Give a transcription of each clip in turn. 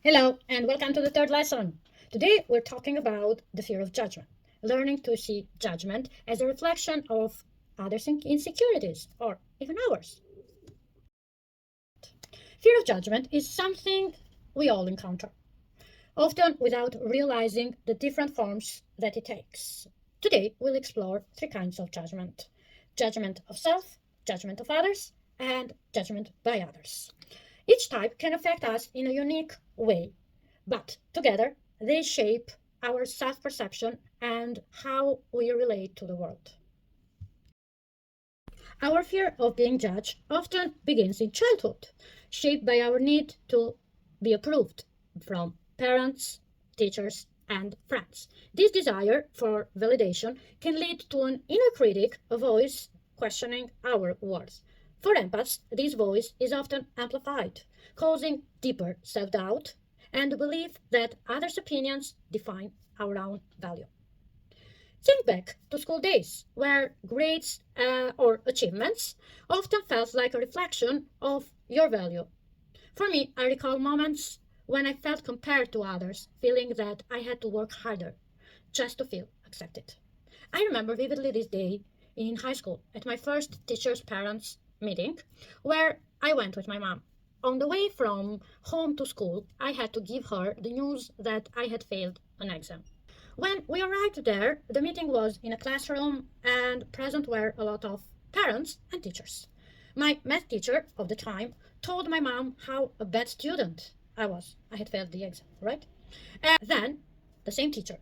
Hello, and welcome to the third lesson. Today we're talking about the fear of judgment, learning to see judgment as a reflection of others' insecurities, or even ours. Fear of judgment is something we all encounter, often without realizing the different forms that it takes. Today we'll explore three kinds of judgment: judgment of self, judgment of others, and judgment by others. Each type can affect us in a unique way, but together they shape our self perception and how we relate to the world. Our fear of being judged often begins in childhood, shaped by our need to be approved from parents, teachers, and friends. This desire for validation can lead to an inner critic, a voice questioning our worth. For empaths, this voice is often amplified, causing deeper self doubt and the belief that others' opinions define our own value. Think back to school days, where grades or achievements often felt like a reflection of your value. For me, I recall moments when I felt compared to others, feeling that I had to work harder just to feel accepted. I remember vividly this day in high school at my first teacher's parents meeting, where I went with my mom. On the way from home to school, I had to give her the news that I had failed an exam. When we arrived there, the meeting was in a classroom and present were a lot of parents and teachers. My math teacher of the time told my mom how a bad student I was. I had failed the exam, right? And then the same teacher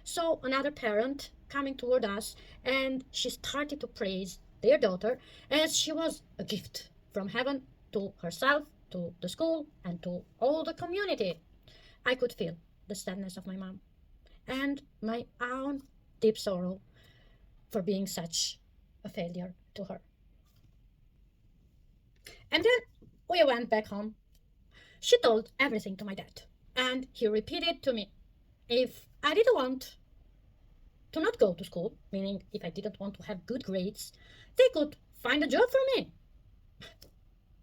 saw another parent coming toward us and she started to praise their daughter as she was a gift from heaven to herself, to the school, and to all the community. I could feel the sadness of my mom and my own deep sorrow for being such a failure to her. And then we went back home. She told everything to my dad, and he repeated to me if I didn't want to not go to school, meaning if I didn't want to have good grades, they could find a job for me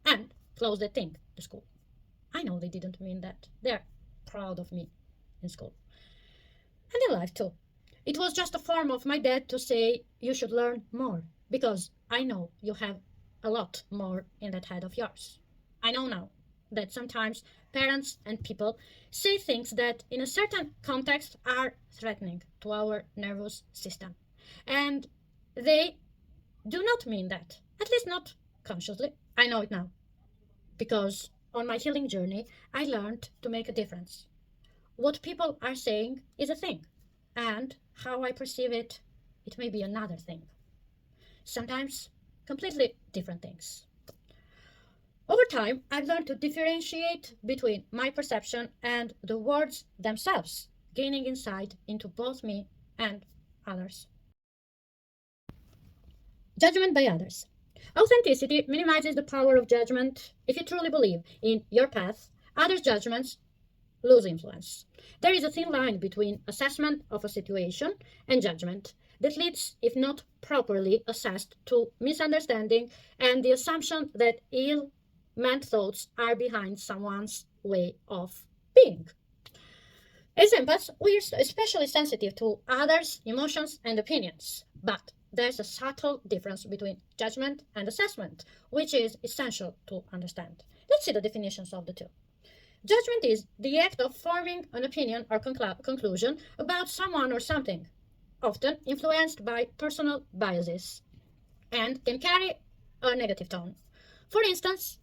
and close that thing, the school. I know they didn't mean that. They're proud of me in school and in life too. It was just a form of my dad to say you should learn more because I know you have a lot more in that head of yours. I know now that sometimes parents and people say things that in a certain context are threatening to our nervous system. And they do not mean that, at least not consciously. I know it now because on my healing journey, I learned to make a difference. What people are saying is a thing, and how I perceive it, it may be another thing. Sometimes completely different things. Over time, I've learned to differentiate between my perception and the words themselves, gaining insight into both me and others. Judgment by others. Authenticity minimizes the power of judgment. If you truly believe in your path, others' judgments lose influence. There is a thin line between assessment of a situation and judgment that leads, if not properly assessed, to misunderstanding and the assumption that ill meant thoughts are behind someone's way of being. As empaths, we are especially sensitive to others' emotions and opinions, but there's a subtle difference between judgment and assessment, which is essential to understand. Let's see the definitions of the two. Judgment is the act of forming an opinion or conclusion about someone or something, often influenced by personal biases, and can carry a negative tone. For instance,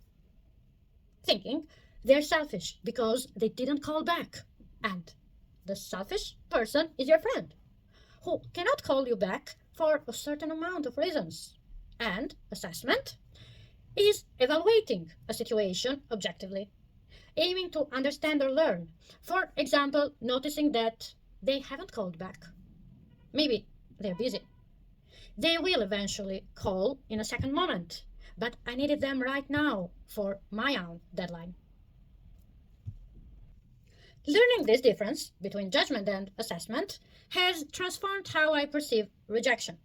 thinking they're selfish because they didn't call back, and the selfish person is your friend who cannot call you back for a certain amount of reasons. And assessment is evaluating a situation objectively, aiming to understand or learn. For example, noticing that they haven't called back. Maybe they're busy. They will eventually call in a second moment, but I needed them right now for my own deadline. Learning this difference between judgment and assessment has transformed how I perceive rejection,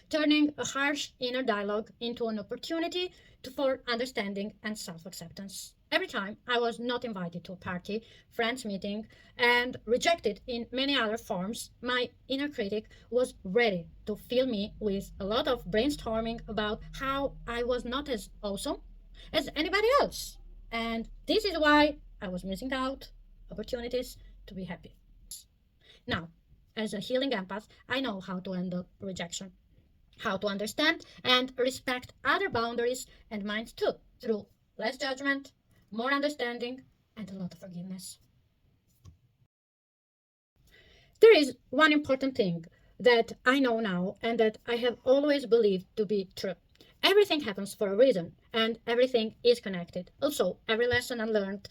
turning a harsh inner dialogue into an opportunity for understanding and self acceptance. Every time I was not invited to a party, friends meeting, and rejected in many other forms, my inner critic was ready to fill me with a lot of brainstorming about how I was not as awesome as anybody else. And this is why I was missing out opportunities to be happy. Now, as a healing empath, I know how to handle rejection, how to understand and respect other boundaries and minds too, through less judgment, more understanding, and a lot of forgiveness. There is one important thing that I know now and that I have always believed to be true. Everything happens for a reason, and everything is connected. Also, every lesson unlearned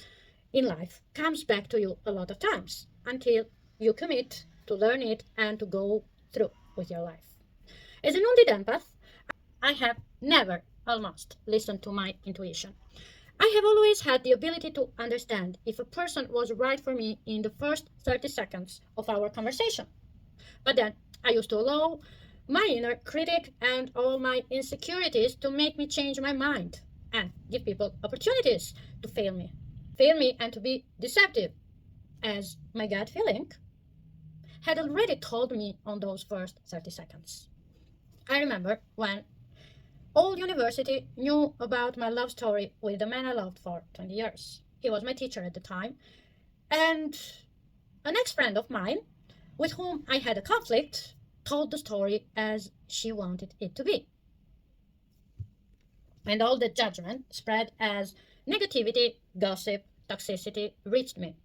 in life comes back to you a lot of times until you commit to learn it and to go through with your life. As a wounded empath, I have never almost listened to my intuition. I have always had the ability to understand if a person was right for me in the first 30 seconds of our conversation. But then I used to allow my inner critic and all my insecurities to make me change my mind and give people opportunities to fail me and to be deceptive, as my gut feeling had already told me on those first 30 seconds. I remember when all university knew about my love story with the man I loved for 20 years. He was my teacher at the time, and an ex friend of mine, with whom I had a conflict, told the story as she wanted it to be. And all the judgment spread as negativity, gossip, toxicity reached me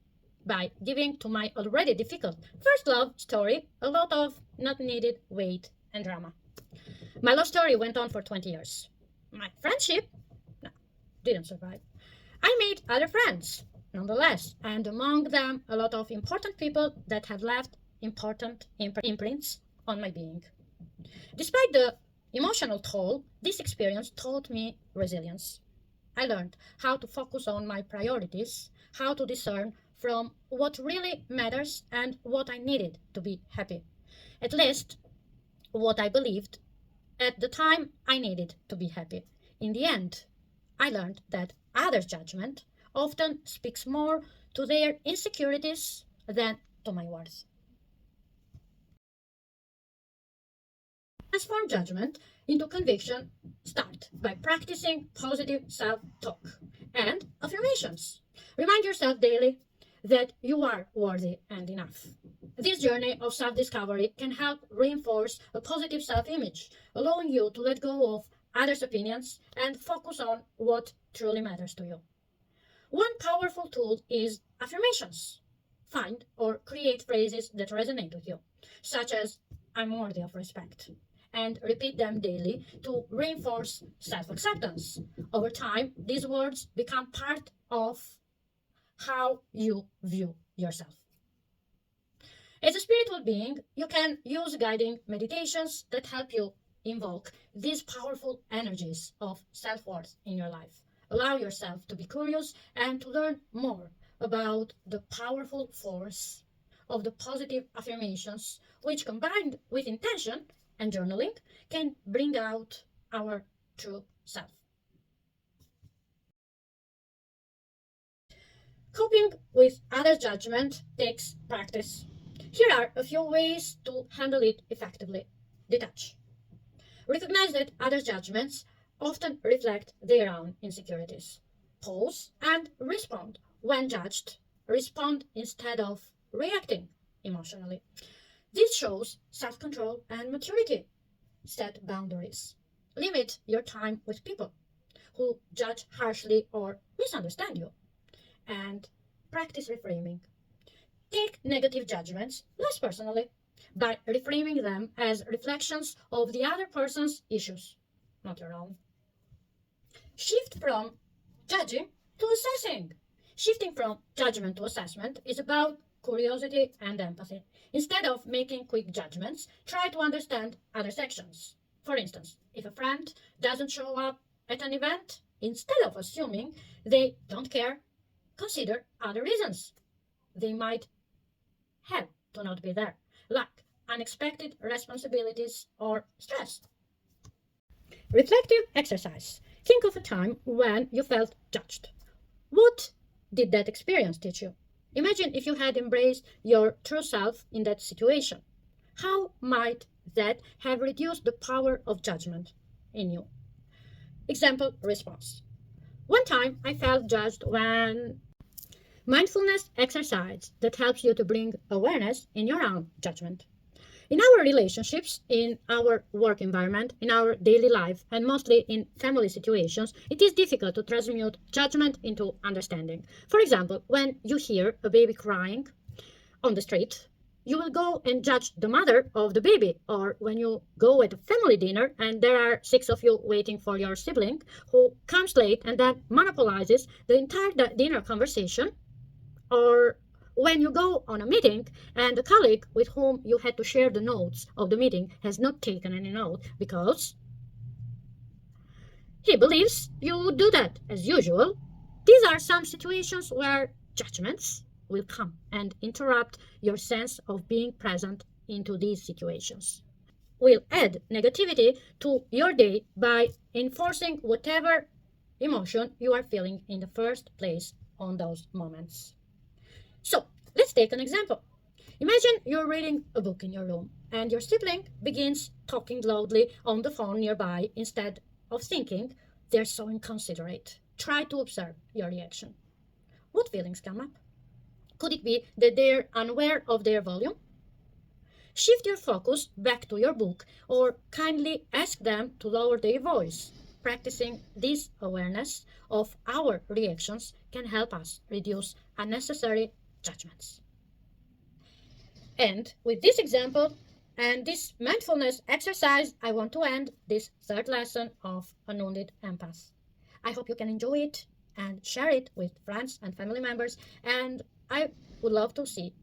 by giving to my already difficult first love story a lot of not needed weight and drama. My love story went on for 20 years. My friendship no, didn't survive. I made other friends, nonetheless, and among them a lot of important people that have left important imprints on my being. Despite the emotional toll, this experience taught me resilience. I learned how to focus on my priorities, how to discern from what really matters and what I needed to be happy. At least, what I believed at the time I needed to be happy. In the end, I learned that others' judgment often speaks more to their insecurities than to my worth. Transform judgment into conviction. Start by practicing positive self talk and affirmations. Remind yourself daily that you are worthy and enough. This journey of self discovery can help reinforce a positive self image, allowing you to let go of others' opinions and focus on what truly matters to you. One powerful tool is affirmations. Find or create phrases that resonate with you, such as I'm worthy of respect, and repeat them daily to reinforce self acceptance. Over time, these words become part of how you view yourself. As a spiritual being, you can use guiding meditations that help you invoke these powerful energies of self worth in your life. Allow yourself to be curious and to learn more about the powerful force of the positive affirmations, which combined with intention and journaling can bring out our true self. Coping with other judgment takes practice. Here are a few ways to handle it effectively. Detach. Recognize that other judgments often reflect their own insecurities. Pause and respond. When judged, respond instead of reacting emotionally. This shows self control and maturity. Set boundaries. Limit your time with people who judge harshly or misunderstand you. And practice reframing. Take negative judgments less personally by reframing them as reflections of the other person's issues, not your own. Shift from judging to assessing. Shifting from judgment to assessment is about curiosity and empathy. Instead of making quick judgments, try to understand other sections. For instance, if a friend doesn't show up at an event, instead of assuming they don't care, consider other reasons they might have to not be there, like unexpected responsibilities or stress. Reflective exercise. Think of a time when you felt judged. What did that experience teach you? Imagine if you had embraced your true self in that situation. How might that have reduced the power of judgment in you? Example response. One time I felt judged when mindfulness exercise that helps you to bring awareness in your own judgment. In our relationships, in our work environment, in our daily life, and mostly in family situations, it is difficult to transmute judgment into understanding. For example, when you hear a baby crying on the street, you will go and judge the mother of the baby. Or when you go at a family dinner and there are six of you waiting for your sibling who comes late and then monopolizes the entire dinner conversation, or when you go on a meeting and the colleague with whom you had to share the notes of the meeting has not taken any note because he believes you do that as usual. These are some situations where judgments will come and interrupt your sense of being present into these situations. Will add negativity to your day by enforcing whatever emotion you are feeling in the first place on those moments. So, let's take an example. Imagine you're reading a book in your room and your sibling begins talking loudly on the phone nearby instead of thinking they're so inconsiderate. Try to observe your reaction. What feelings come up? Could it be that they're unaware of their volume? Shift your focus back to your book or kindly ask them to lower their voice. Practicing this awareness of our reactions can help us reduce unnecessary judgments. And with this example and this mindfulness exercise, I want to end this third lesson of Unwounded Empaths. I hope you can enjoy it and share it with friends and family members. And I would love to see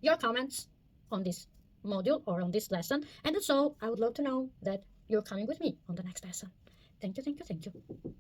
your comments on this module or on this lesson. And also, I would love to know that you're coming with me on the next lesson. Thank you, thank you, thank you.